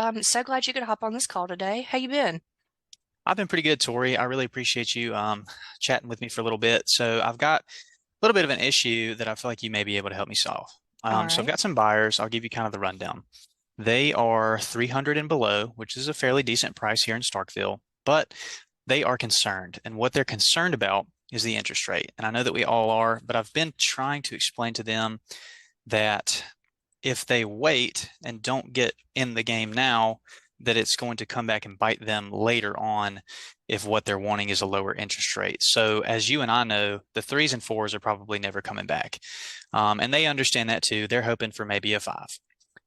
I'm so glad you could hop on this call today. How you been? I've been pretty good, Tori. I really appreciate you chatting with me for a little bit. So I've got a little bit of an issue that I feel like you may be able to help me solve. All So I've right. got some buyers. I'll give you kind of the rundown. They are 300 and below, which is a fairly decent price here in Starkville, but they are concerned. And what they're concerned about is the interest rate. And I know that we all are, but I've been trying to explain to them that if they wait and don't get in the game now, that it's going to come back and bite them later on if what they're wanting is a lower interest rate. So, as you and I know, the threes and fours are probably never coming back. And they understand that too. They're hoping for maybe a five.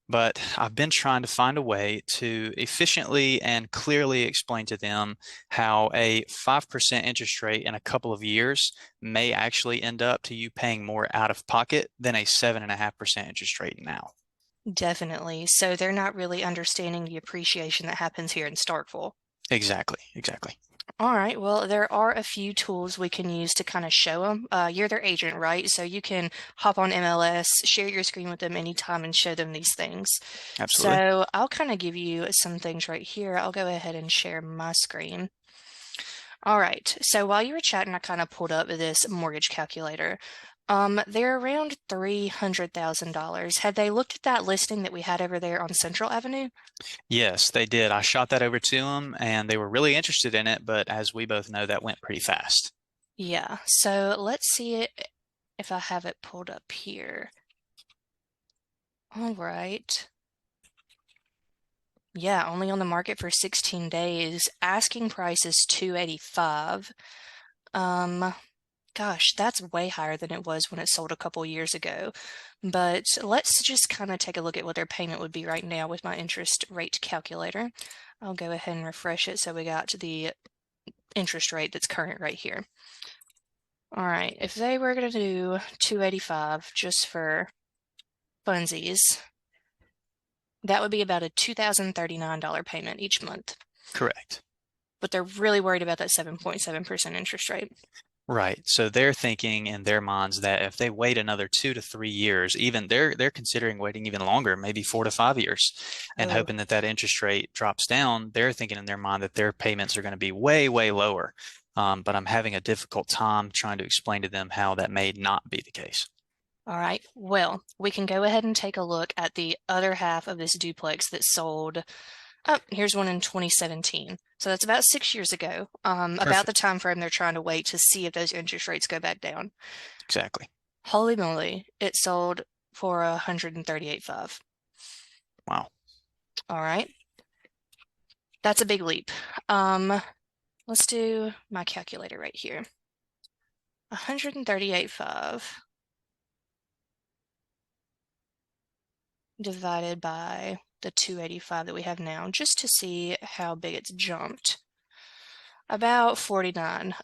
But I've been trying to find a way to efficiently and clearly explain to them how a 5% interest rate in a couple of years may actually end up to you paying more out of pocket than a 7.5% interest rate now. Definitely. So they're not really understanding the appreciation that happens here in Starkville. Exactly, exactly. All right. Well, there are a few tools we can use to kind of show them. You're their agent, right? So you can hop on MLS, share your screen with them anytime and show them these things. Absolutely. So I'll kind of give you some things right here. I'll go ahead and share my screen. All right. So while you were chatting, I kind of pulled up this mortgage calculator. They're around $300,000. Had they looked at that listing that we had over there on Central Avenue? Yes, they did. I shot that over to them and they were really interested in it, but as we both know, that went pretty fast. Yeah. So let's see if I have it pulled up here. All right. Yeah, only on the market for 16 days. Asking price is 285. Um, Gosh, that's way higher than it was when it sold a couple years ago. But let's just kind of take a look at what their payment would be right now with my interest rate calculator. I'll go ahead and refresh it so we got to the interest rate that's current right here. All right, if they were going to do 285 just for funsies, that would be about a $2,039 payment each month. Correct. But they're really worried about that 7.7% interest rate. Right. So they're thinking in their minds that if they wait another 2 to 3 years, even they're considering waiting even longer, maybe 4 to 5 years, and Oh, hoping that that interest rate drops down. They're thinking in their mind that their payments are going to be way, way lower. But I'm having a difficult time trying to explain to them how that may not be the case. all right. Well, we can go ahead and take a look at the other half of this duplex that sold. Oh, here's one in 2017. So that's about 6 years ago, about the Perfect. time frame they're trying to wait to see if those interest rates go back down. Exactly. Holy moly, it sold for 138.5. Wow. All right. That's a big leap. Um, let's do my calculator right here. 138.5 divided by the 285 that we have now, just to see how big it's jumped. About 49.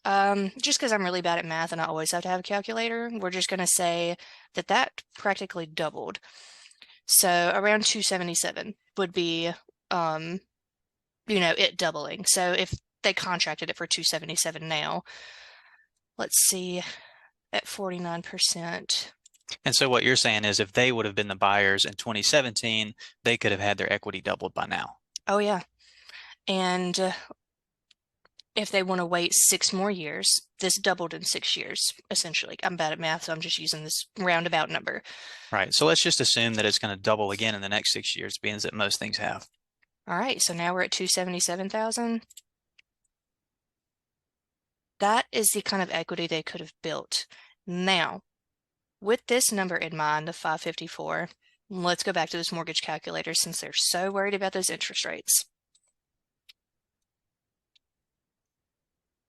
Just because I'm really bad at math and I always have to have a calculator, we're just going to say that that practically doubled. So around 277 would be, um, it doubling. So if they contracted it for 277 now, let's see, at 49%. And so what you're saying is if they would have been the buyers in 2017, they could have had their equity doubled by now. Oh, yeah. And if they want to wait 6 more years, this doubled in 6 years, essentially. I'm bad at math, so I'm just using this roundabout number. Right. So let's just assume that it's going to double again in the next 6 years, being that most things have. All right, so now we're at 277,000. That is the kind of equity they could have built. Now, with this number in mind, the 554, let's go back to this mortgage calculator since they're so worried about those interest rates.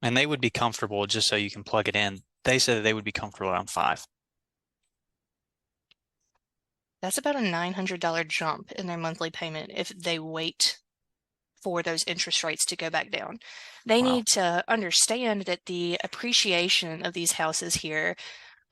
And they would be comfortable, just so you can plug it in. They said that they would be comfortable around five. That's about a $900 jump in their monthly payment if they wait for those interest rates to go back down. They Wow. need to understand that the appreciation of these houses here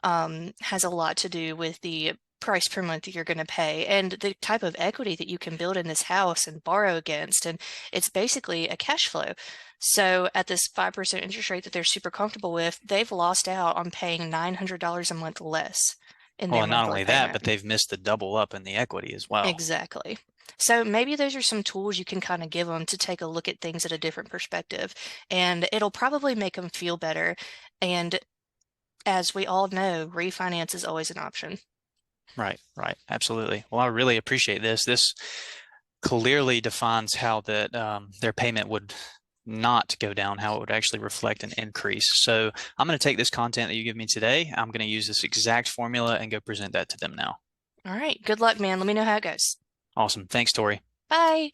has a lot to do with the price per month that you're going to pay and the type of equity that you can build in this house and borrow against. And it's basically a cash flow. So at this 5% interest rate that they're super comfortable with, they've lost out on paying $900 a month less in Well, their and not monthly only that, but payment. they've missed the double up in the equity as well. Exactly. So maybe those are some tools you can kind of give them to take a look at things at a different perspective, and it'll probably make them feel better. And as we all know, refinance is always an option. Right, right. Absolutely. Well, I really appreciate this. This clearly defines how that their payment would not go down, how it would actually reflect an increase. So I'm going to take this content that you give me today. I'm going to use this exact formula and go present that to them now. All right. Good luck, man. Let me know how it goes. Awesome. Thanks, Tori. Bye.